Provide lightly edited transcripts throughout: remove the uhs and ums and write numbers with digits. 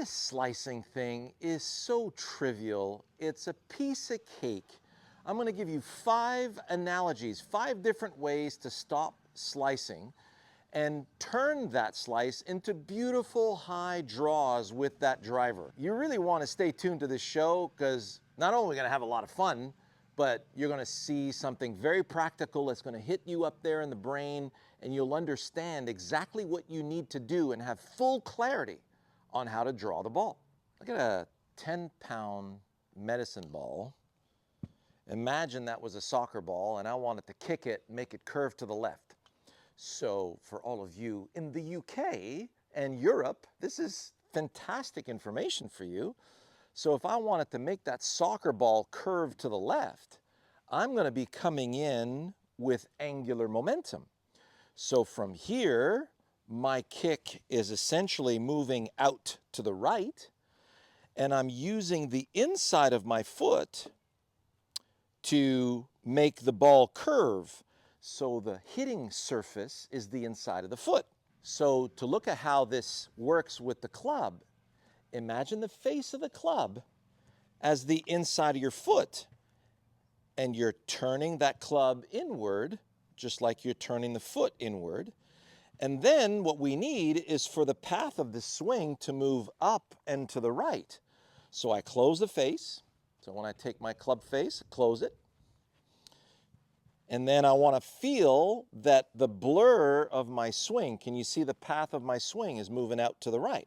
This slicing thing is so trivial. It's a piece of cake. I'm going to give you 5 analogies, 5 different ways to stop slicing and turn that slice into beautiful high draws with that driver. You really want to stay tuned to this show because not only are we going to have a lot of fun, but you're going to see something very practical that's going to hit you up there in the brain, and you'll understand exactly what you need to do and have full clarity on how to draw the ball. Look at a 10-pound medicine ball. Imagine that was a soccer ball and I wanted to kick it, make it curve to the left. So for all of you in the UK and Europe, this is fantastic information for you. So if I wanted to make that soccer ball curve to the left, I'm going to be coming in with angular momentum. So from here, my kick is essentially moving out to the right, and I'm using the inside of my foot to make the ball curve. So the hitting surface is the inside of the foot. So to look at how this works with the club, imagine the face of the club as the inside of your foot, and you're turning that club inward, just like you're turning the foot inward. And then what we need is for the path of the swing to move up and to the right. So I close the face. So when I take my club face, close it. And then I want to feel that the blur of my swing, can you see the path of my swing is moving out to the right?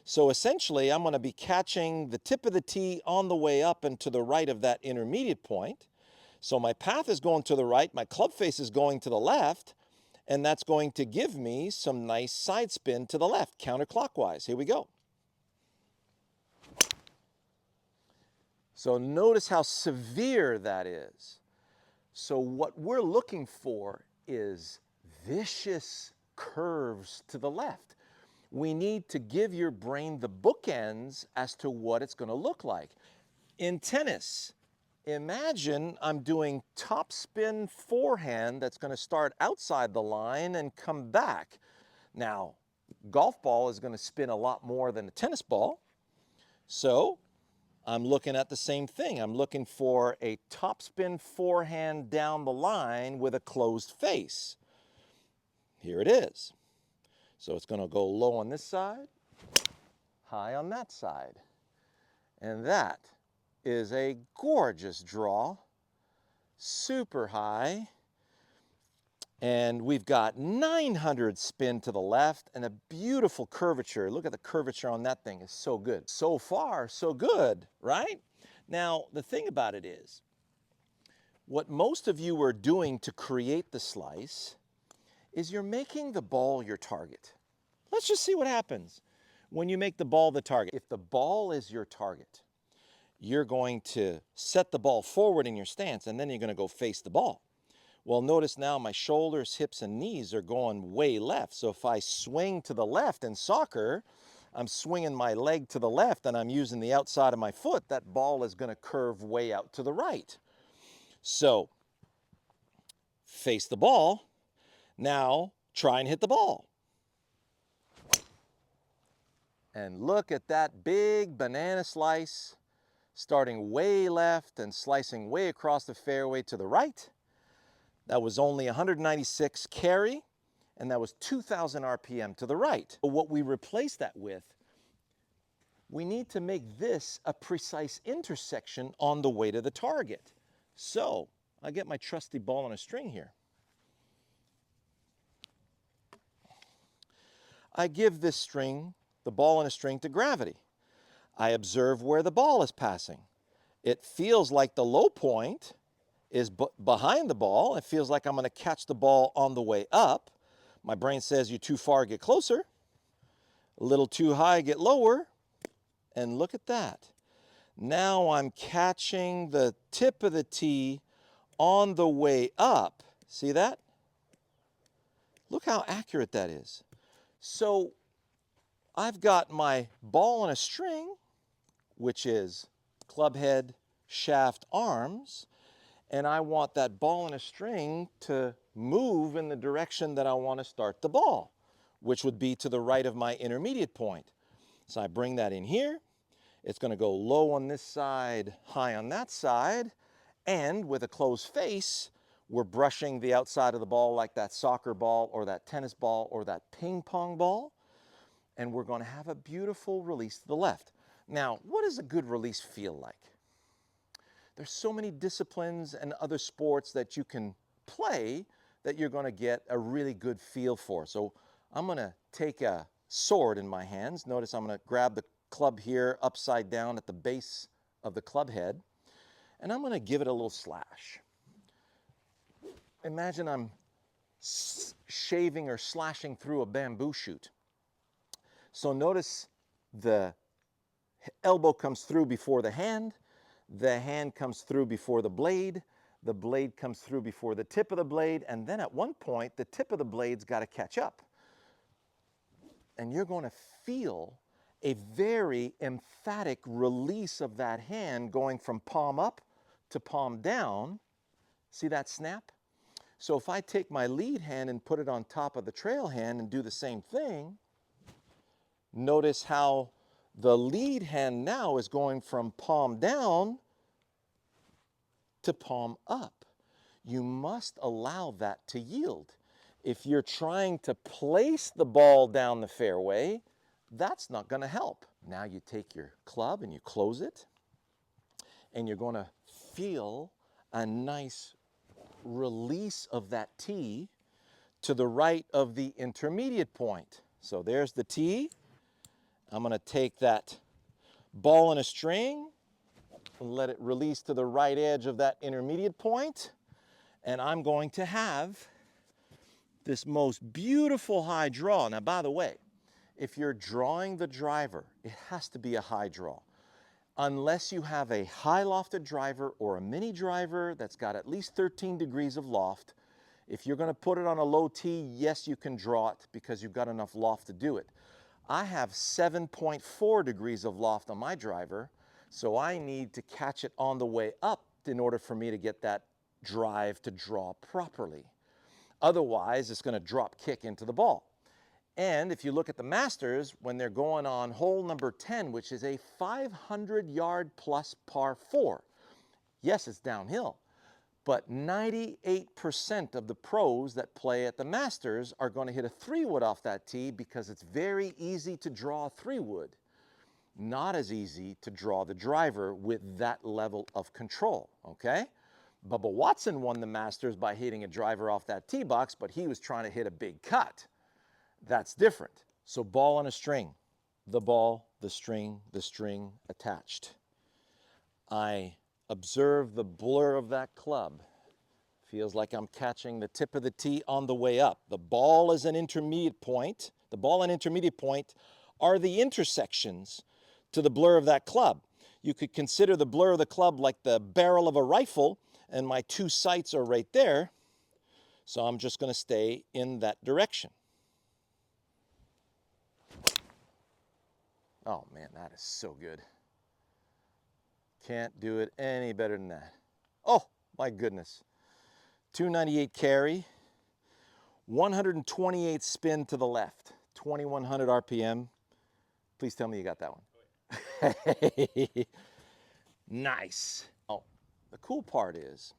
So essentially, I'm going to be catching the tip of the tee on the way up and to the right of that intermediate point. So my path is going to the right, my club face is going to the left, and that's going to give me some nice side spin to the left, counterclockwise. Here we go. So notice how severe that is. So what we're looking for is vicious curves to the left. We need to give your brain the bookends as to what it's going to look like. In tennis, imagine I'm doing topspin forehand that's going to start outside the line and come back. Now, golf ball is going to spin a lot more than a tennis ball. So I'm looking at the same thing. I'm looking for a topspin forehand down the line with a closed face. Here it is. So it's going to go low on this side, high on that side. And that is a gorgeous draw, super high. And we've got 900 spin to the left and a beautiful curvature. Look at the curvature on that thing, it's so good. So far, so good, right? Now, the thing about it is, what most of you are doing to create the slice is you're making the ball your target. Let's just see what happens when you make the ball the target. If the ball is your target, you're going to set the ball forward in your stance, and then you're going to go face the ball. Well, notice now my shoulders, hips, and knees are going way left. So if I swing to the left in soccer, I'm swinging my leg to the left and I'm using the outside of my foot, that ball is going to curve way out to the right. So face the ball. Now try and hit the ball. And look at that big banana slice, starting way left and slicing way across the fairway to the right. That was only 196 carry, and that was 2,000 RPM to the right. But what we replace that with, we need to make this a precise intersection on the way to the target. So I get my trusty ball on a string here. I give this string, the ball on a string, to gravity. I observe where the ball is passing. It feels like the low point is behind the ball. It feels like I'm going to catch the ball on the way up. My brain says you're too far, get closer. A little too high, get lower. And look at that. Now I'm catching the tip of the tee on the way up. See that? Look how accurate that is. So I've got my ball on a string, which is club head, shaft, arms, and I want that ball on a string to move in the direction that I want to start the ball, which would be to the right of my intermediate point. So I bring that in here. It's going to go low on this side, high on that side, and with a closed face, we're brushing the outside of the ball like that soccer ball or that tennis ball or that ping pong ball, and we're going to have a beautiful release to the left. Now, what does a good release feel like? There's so many disciplines and other sports that you can play that you're going to get a really good feel for. So I'm going to take a sword in my hands. Notice I'm going to grab the club here upside down at the base of the club head, and I'm going to give it a little slash. Imagine I'm shaving or slashing through a bamboo shoot. So notice the elbow comes through before the hand comes through before the blade comes through before the tip of the blade, and then at one point the tip of the blade's got to catch up. And you're going to feel a very emphatic release of that hand going from palm up to palm down. See that snap? So if I take my lead hand and put it on top of the trail hand and do the same thing, notice how the lead hand now is going from palm down to palm up. You must allow that to yield. If you're trying to place the ball down the fairway, that's not going to help. Now you take your club and you close it, and you're going to feel a nice release of that tee to the right of the intermediate point. So there's the tee. I'm going to take that ball in a string and let it release to the right edge of that intermediate point, and I'm going to have this most beautiful high draw. Now, by the way, if you're drawing the driver, it has to be a high draw. Unless you have a high lofted driver or a mini driver that's got at least 13 degrees of loft, if you're going to put it on a low tee, yes, you can draw it because you've got enough loft to do it. I have 7.4 degrees of loft on my driver, so I need to catch it on the way up in order for me to get that drive to draw properly. Otherwise, it's going to drop kick into the ball. And if you look at the Masters, when they're going on hole number 10, which is a 500-yard plus par 4, yes, it's downhill, but 98% of the pros that play at the Masters are going to hit a 3-wood off that tee because it's very easy to draw a 3-wood. Not as easy to draw the driver with that level of control, okay? Bubba Watson won the Masters by hitting a driver off that tee box, but he was trying to hit a big cut. That's different. So ball on a string, the ball, the string attached. I observe the blur of that club. Feels like I'm catching the tip of the tee on the way up. The ball is an intermediate point. The ball and intermediate point are the intersections to the blur of that club. You could consider the blur of the club like the barrel of a rifle, and my two sights are right there. So I'm just going to stay in that direction. Oh man, that is so good. Can't do it any better than that. Oh my goodness. 298 carry, 128 spin to the left, 2100 RPM. Please tell me you got that one. Nice. Oh, the cool part is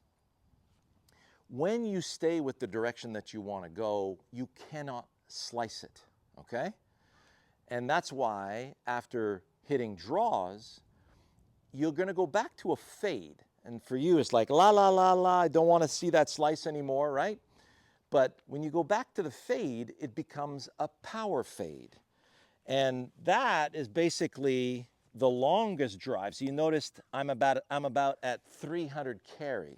when you stay with the direction that you want to go, you cannot slice it, okay? And that's why after hitting draws, you're going to go back to a fade. And for you, it's like, la, la, la, la, I don't want to see that slice anymore, right? But when you go back to the fade, it becomes a power fade. And that is basically the longest drive. So you noticed I'm about at 300 carry.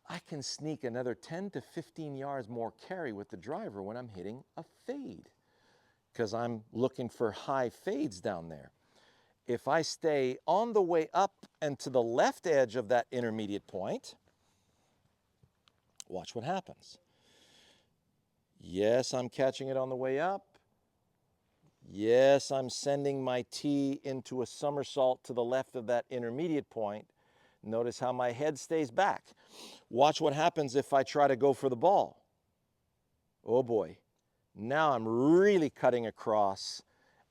I can sneak another 10 to 15 yards more carry with the driver when I'm hitting a fade, because I'm looking for high fades down there. If I stay on the way up and to the left edge of that intermediate point, watch what happens. Yes, I'm catching it on the way up. Yes, I'm sending my tee into a somersault to the left of that intermediate point. Notice how my head stays back. Watch what happens if I try to go for the ball. Oh boy. Now I'm really cutting across,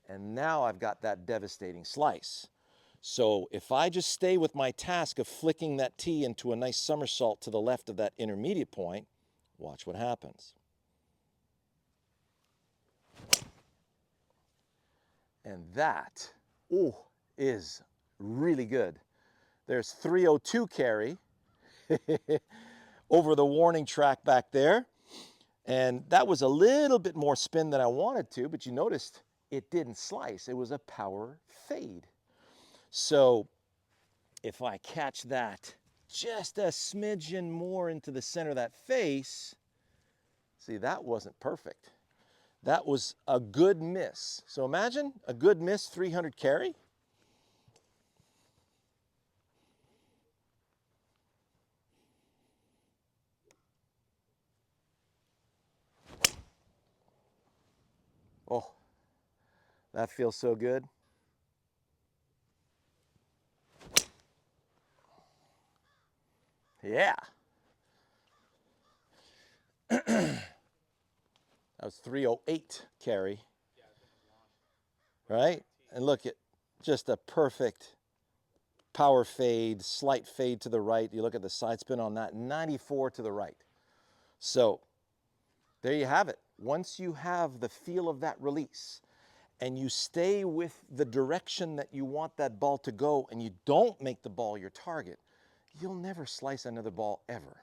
And now I've got that devastating slice. So if I just stay with my task of flicking that tee into a nice somersault to the left of that intermediate point, watch what happens. And that, is really good. There's 302 carry over the warning track back there. And that was a little bit more spin than I wanted to, but you noticed it didn't slice. It was a power fade. So if I catch that just a smidgen more into the center of that face, see, that wasn't perfect. That was a good miss. So imagine a good miss, 300 carry. Oh, that feels so good. Yeah. That was 308 carry. Right? And look at just a perfect power fade, slight fade to the right. You look at the side spin on that, 94 to the right. So there you have it. Once you have the feel of that release and you stay with the direction that you want that ball to go and you don't make the ball your target, you'll never slice another ball ever.